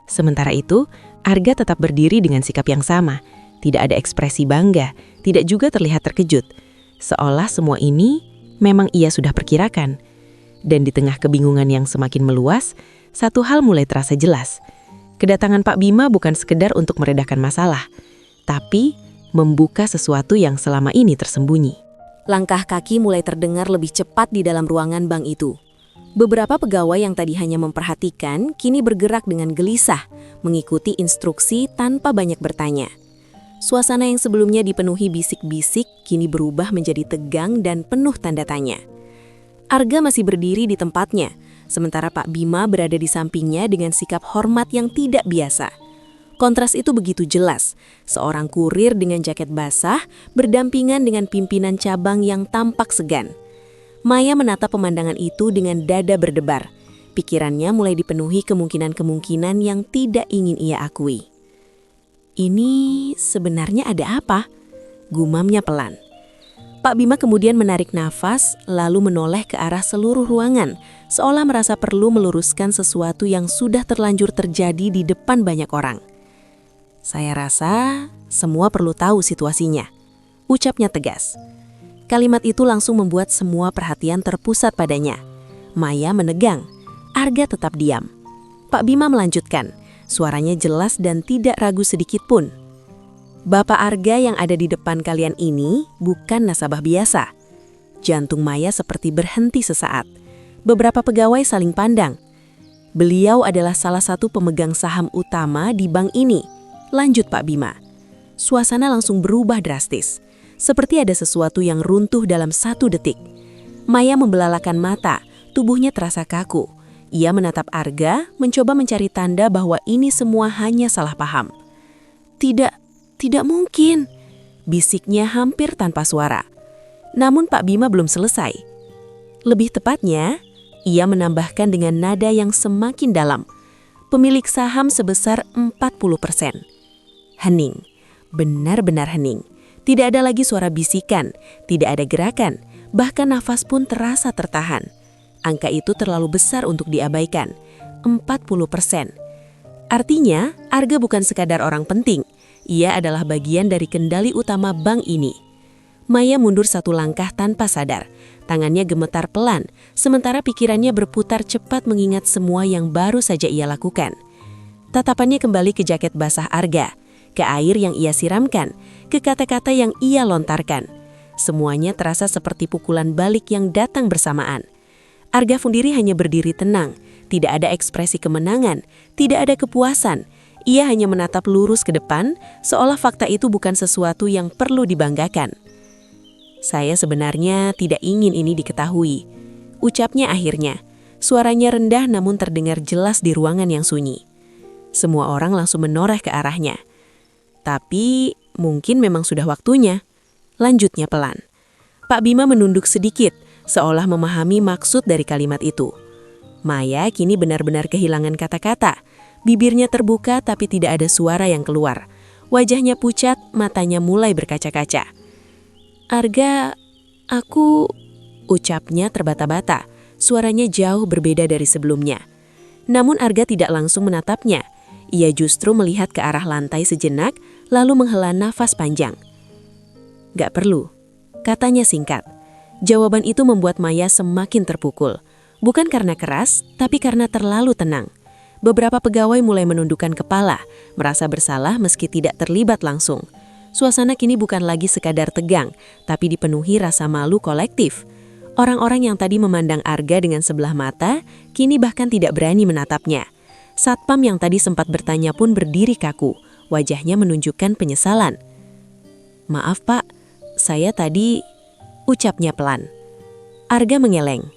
Sementara itu, Arga tetap berdiri dengan sikap yang sama. Tidak ada ekspresi bangga, tidak juga terlihat terkejut. Seolah semua ini memang ia sudah perkirakan. Dan di tengah kebingungan yang semakin meluas, satu hal mulai terasa jelas. Kedatangan Pak Bima bukan sekedar untuk meredakan masalah, tapi membuka sesuatu yang selama ini tersembunyi. Langkah kaki mulai terdengar lebih cepat di dalam ruangan bank itu. Beberapa pegawai yang tadi hanya memperhatikan, kini bergerak dengan gelisah, mengikuti instruksi tanpa banyak bertanya. Suasana yang sebelumnya dipenuhi bisik-bisik, kini berubah menjadi tegang dan penuh tanda tanya. Arga masih berdiri di tempatnya, sementara Pak Bima berada di sampingnya dengan sikap hormat yang tidak biasa. Kontras itu begitu jelas, seorang kurir dengan jaket basah berdampingan dengan pimpinan cabang yang tampak segan. Maya menatap pemandangan itu dengan dada berdebar. Pikirannya mulai dipenuhi kemungkinan-kemungkinan yang tidak ingin ia akui. Ini sebenarnya ada apa? Gumamnya pelan. Pak Bima kemudian menarik nafas, lalu menoleh ke arah seluruh ruangan, seolah merasa perlu meluruskan sesuatu yang sudah terlanjur terjadi di depan banyak orang. Saya rasa semua perlu tahu situasinya, ucapnya tegas. Kalimat itu langsung membuat semua perhatian terpusat padanya. Maya menegang, Arga tetap diam. Pak Bima melanjutkan, suaranya jelas dan tidak ragu sedikit pun. Bapak Arga yang ada di depan kalian ini bukan nasabah biasa. Jantung Maya seperti berhenti sesaat. Beberapa pegawai saling pandang. Beliau adalah salah satu pemegang saham utama di bank ini. Lanjut Pak Bima. Suasana langsung berubah drastis. Seperti ada sesuatu yang runtuh dalam 1 detik. Maya membelalakan mata, tubuhnya terasa kaku. Ia menatap Arga, mencoba mencari tanda bahwa ini semua hanya salah paham. Tidak mungkin, bisiknya hampir tanpa suara. Namun Pak Bima belum selesai. Lebih tepatnya, ia menambahkan dengan nada yang semakin dalam. Pemilik saham sebesar 40%. Hening, benar-benar hening. Tidak ada lagi suara bisikan, tidak ada gerakan, bahkan nafas pun terasa tertahan. Angka itu terlalu besar untuk diabaikan, 40%. Artinya, Arga bukan sekadar orang penting, ia adalah bagian dari kendali utama bank ini. Maya mundur 1 langkah tanpa sadar, tangannya gemetar pelan, sementara pikirannya berputar cepat mengingat semua yang baru saja ia lakukan. Tatapannya kembali ke jaket basah Arga, ke air yang ia siramkan, ke kata-kata yang ia lontarkan. Semuanya terasa seperti pukulan balik yang datang bersamaan. Arga Fundiri hanya berdiri tenang, tidak ada ekspresi kemenangan, tidak ada kepuasan. Ia hanya menatap lurus ke depan, seolah fakta itu bukan sesuatu yang perlu dibanggakan. Saya sebenarnya tidak ingin ini diketahui, ucapnya akhirnya. Suaranya rendah namun terdengar jelas di ruangan yang sunyi. Semua orang langsung menoreh ke arahnya. Tapi mungkin memang sudah waktunya. Lanjutnya pelan. Pak Bima menunduk sedikit, seolah memahami maksud dari kalimat itu. Maya kini benar-benar kehilangan kata-kata. Bibirnya terbuka tapi tidak ada suara yang keluar. Wajahnya pucat, matanya mulai berkaca-kaca. Arga, aku... ucapnya terbata-bata. Suaranya jauh berbeda dari sebelumnya. Namun Arga tidak langsung menatapnya. Ia justru melihat ke arah lantai sejenak, lalu menghela nafas panjang. Gak perlu, katanya singkat. Jawaban itu membuat Maya semakin terpukul. Bukan karena keras, tapi karena terlalu tenang. Beberapa pegawai mulai menundukkan kepala, merasa bersalah meski tidak terlibat langsung. Suasana kini bukan lagi sekadar tegang, tapi dipenuhi rasa malu kolektif. Orang-orang yang tadi memandang Arga dengan sebelah mata, kini bahkan tidak berani menatapnya. Satpam yang tadi sempat bertanya pun berdiri kaku, wajahnya menunjukkan penyesalan. Maaf Pak, saya tadi... ucapnya pelan. Arga mengeleng.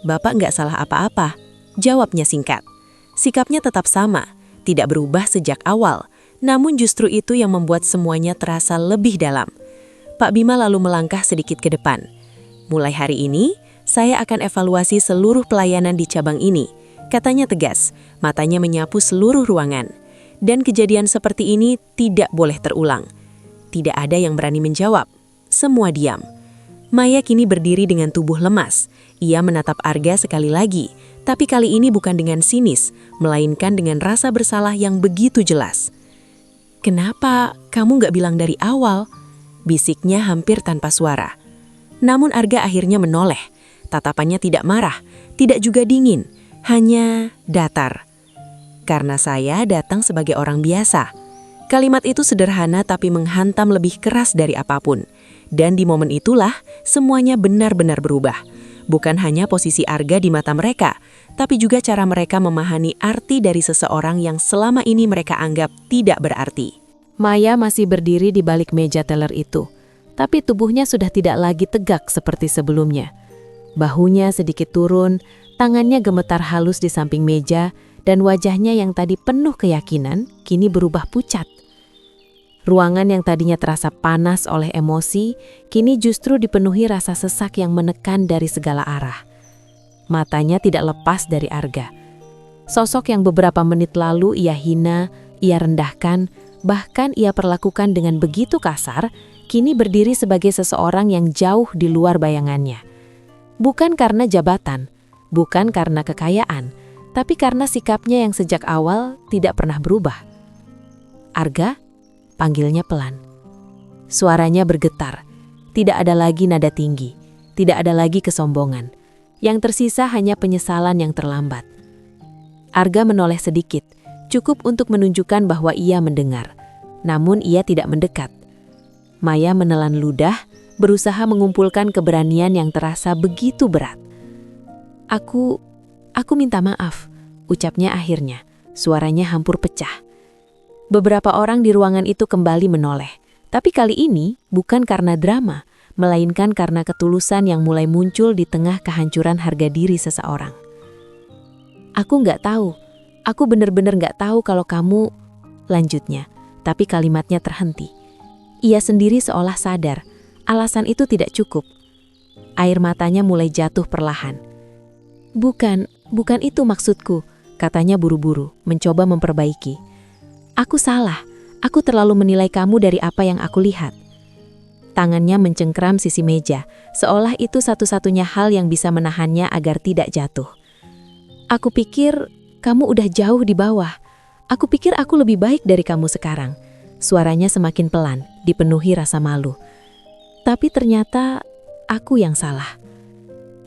Bapak nggak salah apa-apa, jawabnya singkat. Sikapnya tetap sama, tidak berubah sejak awal, namun justru itu yang membuat semuanya terasa lebih dalam. Pak Bima lalu melangkah sedikit ke depan. Mulai hari ini, saya akan evaluasi seluruh pelayanan di cabang ini, katanya tegas, matanya menyapu seluruh ruangan. Dan kejadian seperti ini tidak boleh terulang. Tidak ada yang berani menjawab. Semua diam. Maya kini berdiri dengan tubuh lemas. Ia menatap Arga sekali lagi, tapi kali ini bukan dengan sinis, melainkan dengan rasa bersalah yang begitu jelas. "Kenapa kamu nggak bilang dari awal?" bisiknya hampir tanpa suara. Namun Arga akhirnya menoleh. Tatapannya tidak marah, tidak juga dingin, hanya datar. "Karena saya datang sebagai orang biasa." Kalimat itu sederhana tapi menghantam lebih keras dari apapun. Dan di momen itulah semuanya benar-benar berubah. Bukan hanya posisi Arga di mata mereka, tapi juga cara mereka memahami arti dari seseorang yang selama ini mereka anggap tidak berarti. Maya masih berdiri di balik meja teller itu, tapi tubuhnya sudah tidak lagi tegak seperti sebelumnya. Bahunya sedikit turun, tangannya gemetar halus di samping meja, dan wajahnya yang tadi penuh keyakinan, kini berubah pucat. Ruangan yang tadinya terasa panas oleh emosi, kini justru dipenuhi rasa sesak yang menekan dari segala arah. Matanya tidak lepas dari Arga. Sosok yang beberapa menit lalu ia hina, ia rendahkan, bahkan ia perlakukan dengan begitu kasar, kini berdiri sebagai seseorang yang jauh di luar bayangannya. Bukan karena jabatan, bukan karena kekayaan, tapi karena sikapnya yang sejak awal tidak pernah berubah. "Arga?" panggilnya pelan. Suaranya bergetar. Tidak ada lagi nada tinggi, tidak ada lagi kesombongan. Yang tersisa hanya penyesalan yang terlambat. Arga menoleh sedikit, cukup untuk menunjukkan bahwa ia mendengar. Namun ia tidak mendekat. Maya menelan ludah, berusaha mengumpulkan keberanian yang terasa begitu berat. Aku minta maaf," ucapnya akhirnya. Suaranya hampir pecah. Beberapa orang di ruangan itu kembali menoleh. Tapi kali ini bukan karena drama, melainkan karena ketulusan yang mulai muncul di tengah kehancuran harga diri seseorang. "Aku nggak tahu. Aku benar-benar nggak tahu kalau kamu..." lanjutnya. Tapi kalimatnya terhenti. Ia sendiri seolah sadar, alasan itu tidak cukup. Air matanya mulai jatuh perlahan. Bukan itu maksudku," katanya buru-buru, mencoba memperbaiki. "Aku salah, aku terlalu menilai kamu dari apa yang aku lihat." Tangannya mencengkram sisi meja, seolah itu satu-satunya hal yang bisa menahannya agar tidak jatuh. "Aku pikir kamu udah jauh di bawah. Aku pikir aku lebih baik dari kamu sekarang." Suaranya semakin pelan, dipenuhi rasa malu. "Tapi ternyata aku yang salah."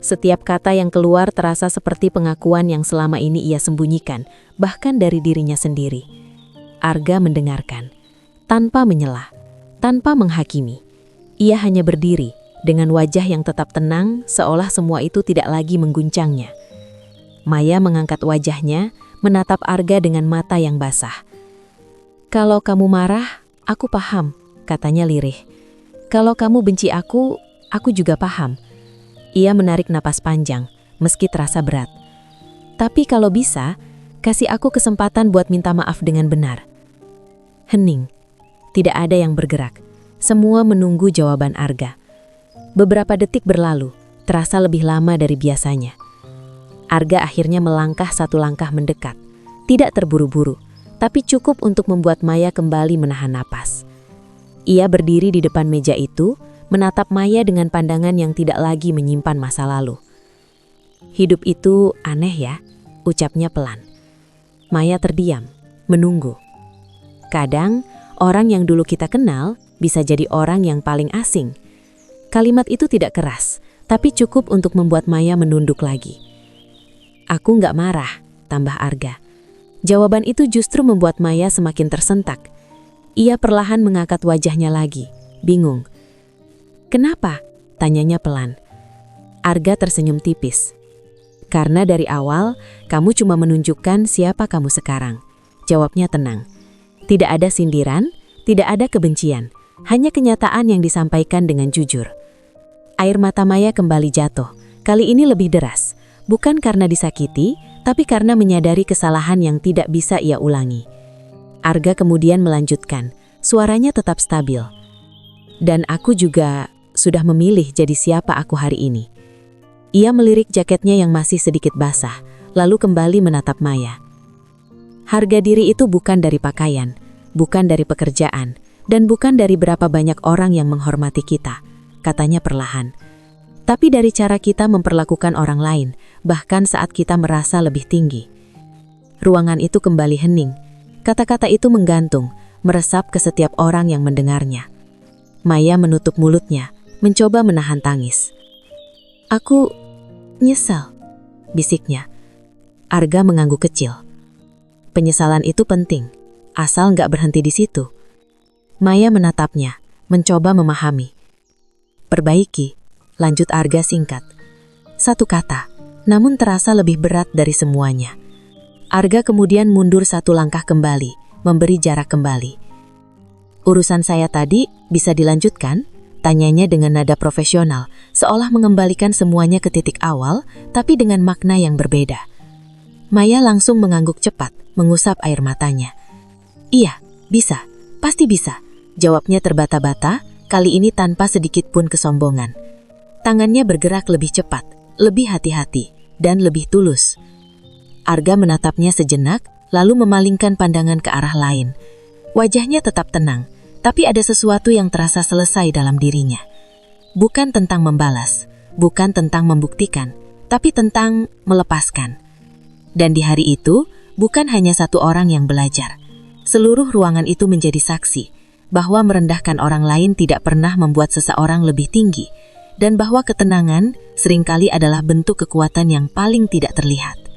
Setiap kata yang keluar terasa seperti pengakuan yang selama ini ia sembunyikan, bahkan dari dirinya sendiri. Arga mendengarkan, tanpa menyela, tanpa menghakimi. Ia hanya berdiri, dengan wajah yang tetap tenang, seolah semua itu tidak lagi mengguncangnya. Maya mengangkat wajahnya, menatap Arga dengan mata yang basah. "Kalau kamu marah, aku paham," katanya lirih. "Kalau kamu benci aku juga paham." Ia menarik napas panjang, meski terasa berat. "Tapi kalau bisa, kasih aku kesempatan buat minta maaf dengan benar." Hening. Tidak ada yang bergerak. Semua menunggu jawaban Arga. Beberapa detik berlalu, terasa lebih lama dari biasanya. Arga akhirnya melangkah satu langkah mendekat. Tidak terburu-buru, tapi cukup untuk membuat Maya kembali menahan napas. Ia berdiri di depan meja itu, menatap Maya dengan pandangan yang tidak lagi menyimpan masa lalu. "Hidup itu aneh ya," ucapnya pelan. Maya terdiam, menunggu. Kadang, orang yang dulu kita kenal bisa jadi orang yang paling asing. Kalimat itu tidak keras, tapi cukup untuk membuat Maya menunduk lagi. "Aku nggak marah," tambah Arga. Jawaban itu justru membuat Maya semakin tersentak. Ia perlahan mengangkat wajahnya lagi, bingung. "Kenapa?" tanyanya pelan. Arga tersenyum tipis. "Karena dari awal, kamu cuma menunjukkan siapa kamu sekarang," jawabnya tenang. Tidak ada sindiran, tidak ada kebencian, hanya kenyataan yang disampaikan dengan jujur. Air mata Maya kembali jatuh, kali ini lebih deras. Bukan karena disakiti, tapi karena menyadari kesalahan yang tidak bisa ia ulangi. Arga kemudian melanjutkan, suaranya tetap stabil. Dan aku juga sudah memilih jadi siapa aku hari ini. Ia melirik jaketnya yang masih sedikit basah, lalu kembali menatap Maya. Harga diri itu bukan dari pakaian, bukan dari pekerjaan, dan bukan dari berapa banyak orang yang menghormati kita, katanya perlahan. Tapi dari cara kita memperlakukan orang lain, bahkan saat kita merasa lebih tinggi. Ruangan itu kembali hening. Kata-kata itu menggantung, meresap ke setiap orang yang mendengarnya. Maya menutup mulutnya, mencoba menahan tangis. Aku nyesal, bisiknya. Arga mengangguk kecil. Penyesalan itu penting, asal nggak berhenti di situ. Maya menatapnya, mencoba memahami. Perbaiki, lanjut Arga singkat. Satu kata, namun terasa lebih berat dari semuanya. Arga kemudian mundur satu langkah kembali, memberi jarak kembali. Urusan saya tadi bisa dilanjutkan? Tanyanya dengan nada profesional, seolah mengembalikan semuanya ke titik awal, tapi dengan makna yang berbeda. Maya langsung mengangguk cepat, mengusap air matanya. Iya, bisa, pasti bisa. Jawabnya terbata-bata, kali ini tanpa sedikit pun kesombongan. Tangannya bergerak lebih cepat, lebih hati-hati, dan lebih tulus. Arga menatapnya sejenak, lalu memalingkan pandangan ke arah lain. Wajahnya tetap tenang, tapi ada sesuatu yang terasa selesai dalam dirinya. Bukan tentang membalas, bukan tentang membuktikan, tapi tentang melepaskan. Dan di hari itu, bukan hanya satu orang yang belajar. Seluruh ruangan itu menjadi saksi bahwa merendahkan orang lain tidak pernah membuat seseorang lebih tinggi, dan bahwa ketenangan seringkali adalah bentuk kekuatan yang paling tidak terlihat.